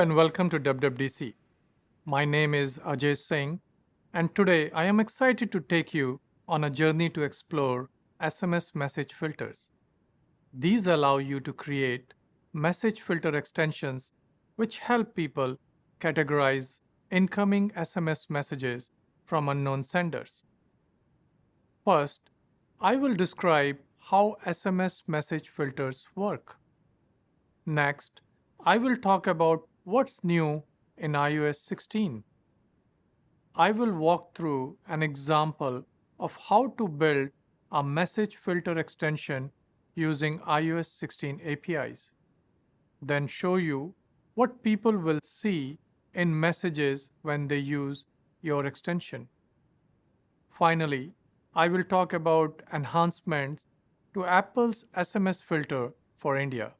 and welcome to WWDC. My name is Ajay Singh, and today I am excited to take you on a journey to explore SMS message filters. These allow you to create message filter extensions which help people categorize incoming SMS messages from unknown senders. First, I will describe how SMS message filters work. Next, I will talk about what's new in iOS 16. I will walk through an example of how to build a message filter extension using iOS 16 APIs. Then show you what people will see in messages when they use your extension. Finally, I will talk about enhancements to Apple's SMS filter for India.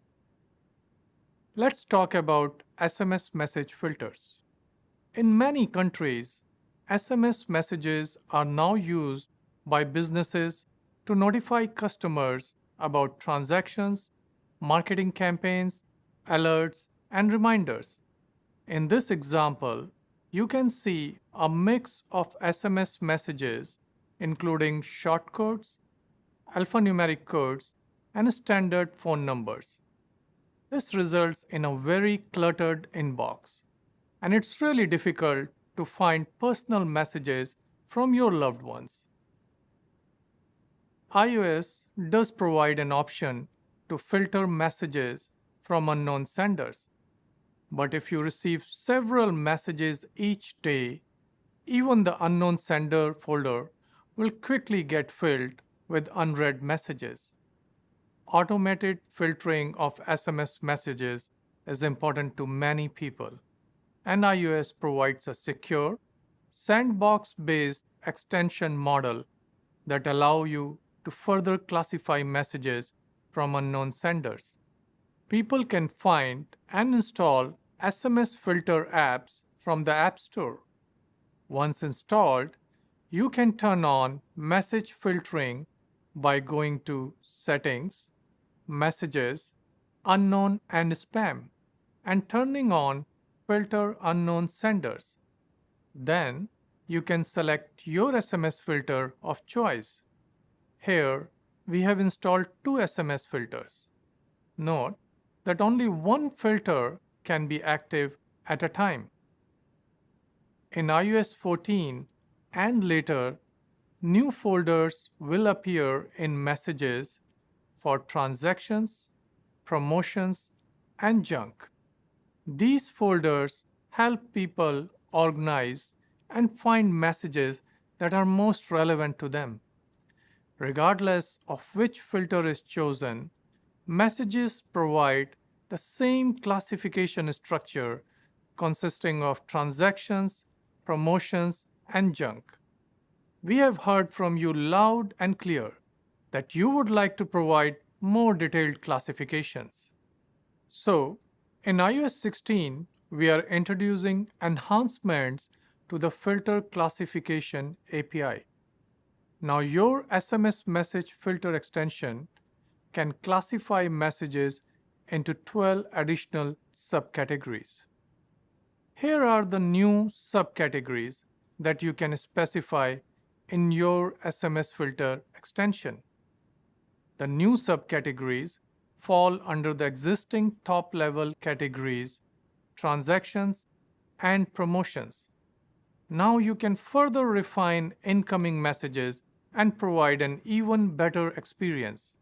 Let's talk about SMS message filters. In many countries, SMS messages are now used by businesses to notify customers about transactions, marketing campaigns, alerts, and reminders. In this example, you can see a mix of SMS messages including shortcodes, alphanumeric codes, and standard phone numbers. This results in a very cluttered inbox, and it's really difficult to find personal messages from your loved ones. iOS does provide an option to filter messages from unknown senders, but if you receive several messages each day, even the unknown sender folder will quickly get filled with unread messages. Automated filtering of SMS messages is important to many people, and iOS provides a secure, sandbox-based extension model that allow you to further classify messages from unknown senders. People can find and install SMS filter apps from the App Store. Once installed, you can turn on message filtering by going to Settings, Messages, Unknown and Spam, and turning on Filter Unknown Senders. Then you can select your SMS filter of choice. Here we have installed two SMS filters. Note that only one filter can be active at a time. In iOS 14 and later, new folders will appear in Messages for transactions, promotions, and junk. These folders help people organize and find messages that are most relevant to them. Regardless of which filter is chosen, Messages provide the same classification structure consisting of transactions, promotions, and junk. We have heard from you loud and clear that you would like to provide more detailed classifications. So, in iOS 16, we are introducing enhancements to the Filter Classification API. Now, your SMS message filter extension can classify messages into 12 additional subcategories. Here are the new subcategories that you can specify in your SMS filter extension. The new subcategories fall under the existing top-level categories, transactions, and promotions. Now you can further refine incoming messages and provide an even better experience.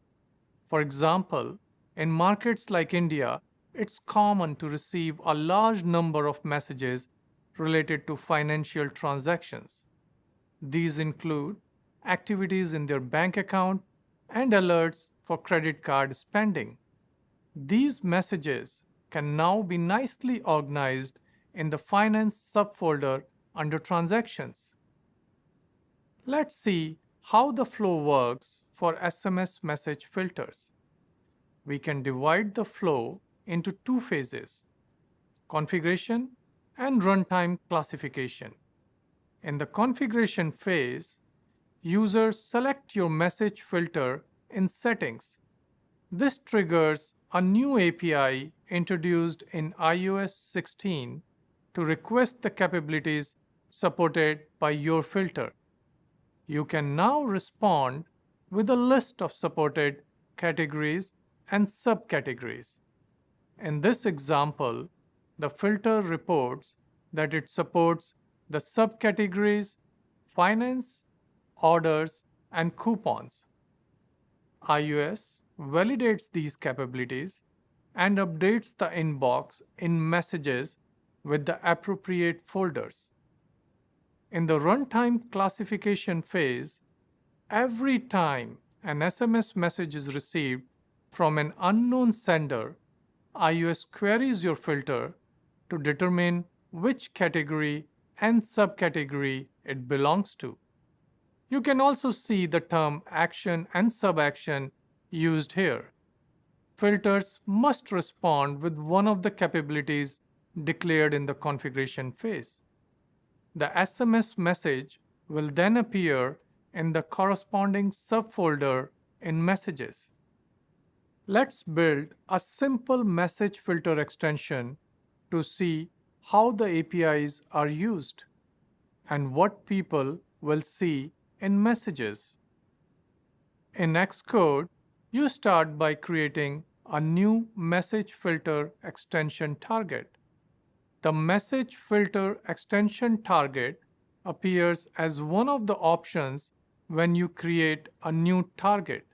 For example, in markets like India, it's common to receive a large number of messages related to financial transactions. These include activities in their bank account and alerts for credit card spending. These messages can now be nicely organized in the Finance subfolder under Transactions. Let's see how the flow works for SMS message filters. We can divide the flow into two phases: configuration and runtime classification. In the configuration phase, users select your message filter in Settings. This triggers a new API introduced in iOS 16 to request the capabilities supported by your filter. You can now respond with a list of supported categories and subcategories. In this example, the filter reports that it supports the subcategories finance, orders, and coupons. iOS validates these capabilities and updates the inbox in messages with the appropriate folders. In the runtime classification phase, every time an SMS message is received from an unknown sender, iOS queries your filter to determine which category and subcategory it belongs to. You can also see the term action and subaction used here. Filters must respond with one of the capabilities declared in the configuration phase. The SMS message will then appear in the corresponding subfolder in Messages. Let's build a simple message filter extension to see how the APIs are used and what people will see in Messages. In Xcode, you start by creating a new message filter extension target. The message filter extension target appears as one of the options when you create a new target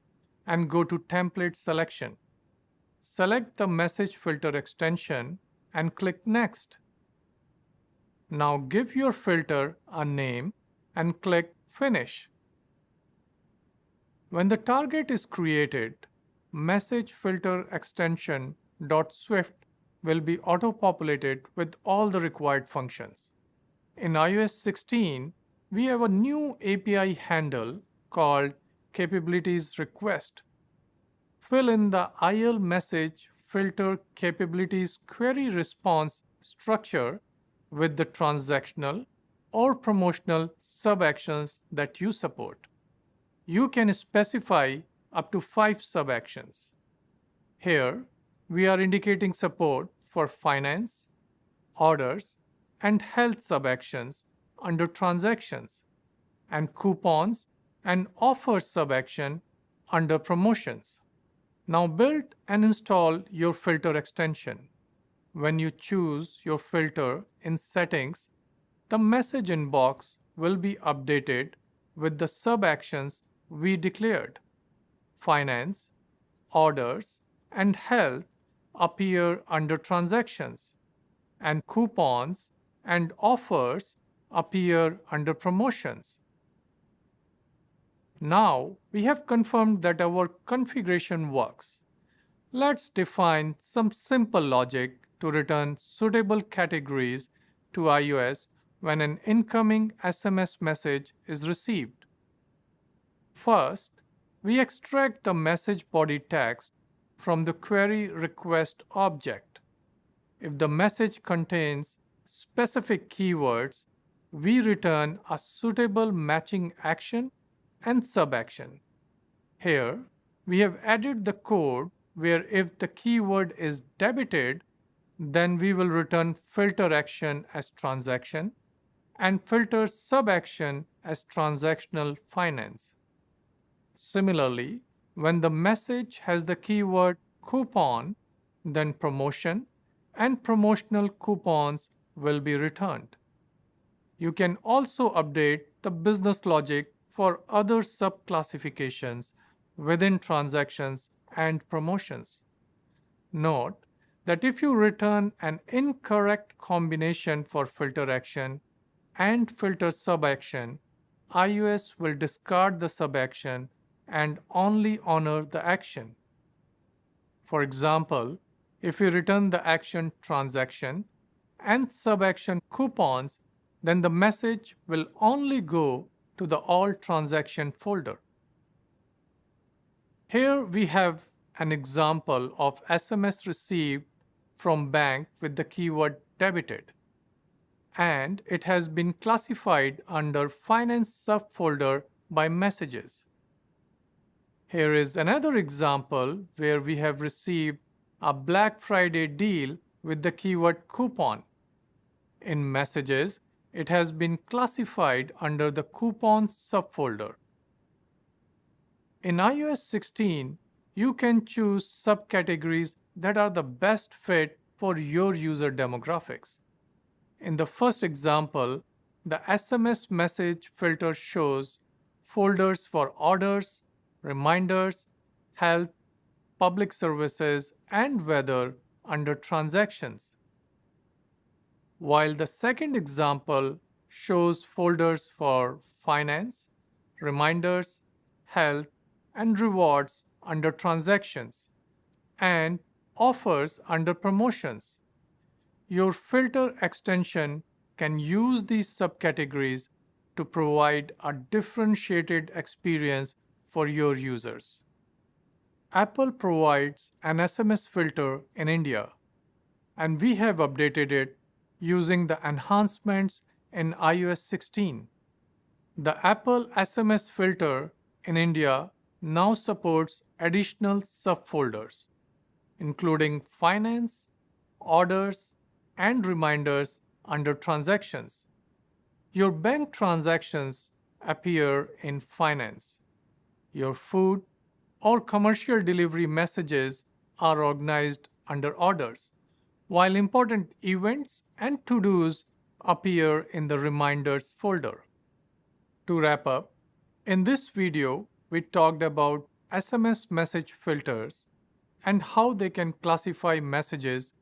and go to Template Selection. Select the message filter extension and click Next. Now give your filter a name and click Finish. When the target is created, message filter extension.swift will be auto-populated with all the required functions. In iOS 16, we have a new API handle called capabilities request. Fill in the IL message filter capabilities query response structure with the transactional or promotional subactions that you support. You can specify up to 5 subactions. Here, we are indicating support for finance, orders, and health subactions under transactions, and coupons and offers subaction under promotions. Now build and install your filter extension. When you choose your filter in Settings, the message inbox will be updated with the subactions we declared. Finance, orders, and health appear under transactions, and coupons and offers appear under promotions. Now we have confirmed that our configuration works. Let's define some simple logic to return suitable categories to iOS when an incoming SMS message is received. First, we extract the message body text from the query request object. If the message contains specific keywords, we return a suitable matching action and subaction. Here, we have added the code where if the keyword is debited, then we will return filter action as transaction and filter subaction as transactional finance. Similarly, when the message has the keyword coupon, then promotion and promotional coupons will be returned. You can also update the business logic for other subclassifications within transactions and promotions. Note that if you return an incorrect combination for filter action and filter subaction, iOS will discard the subaction and only honor the action. For example, if you return the action transaction and subaction coupons, then the message will only go to the all transaction folder. Here we have an example of SMS received from bank with the keyword debited, and it has been classified under finance subfolder by messages. Here is another example where we have received a Black Friday deal with the keyword coupon. In Messages, it has been classified under the Coupons subfolder. In iOS 16, you can choose subcategories that are the best fit for your user demographics. In the first example, the SMS message filter shows folders for orders, reminders, health, public services, and weather under transactions. While the second example shows folders for finance, reminders, health, and rewards under transactions, and offers under promotions. Your filter extension can use these subcategories to provide a differentiated experience for your users. Apple provides an SMS filter in India, and we have updated it using the enhancements in iOS 16. The Apple SMS filter in India now supports additional subfolders, including finance, orders, and reminders under transactions. Your bank transactions appear in finance. Your food or commercial delivery messages are organized under orders, while important events and to-dos appear in the reminders folder. To wrap up, in this video, we talked about SMS message filters and how they can classify messages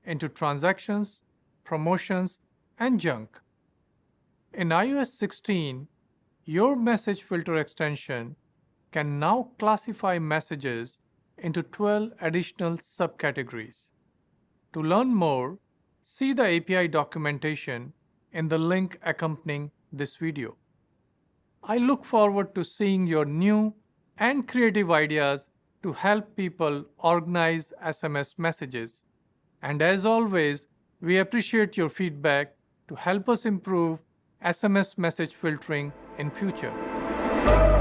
into transactions, promotions, and junk. In iOS 16, your message filter extension can now classify messages into 12 additional subcategories. To learn more, see the API documentation in the link accompanying this video. I look forward to seeing your new and creative ideas to help people organize SMS messages. And as always, we appreciate your feedback to help us improve SMS message filtering in future.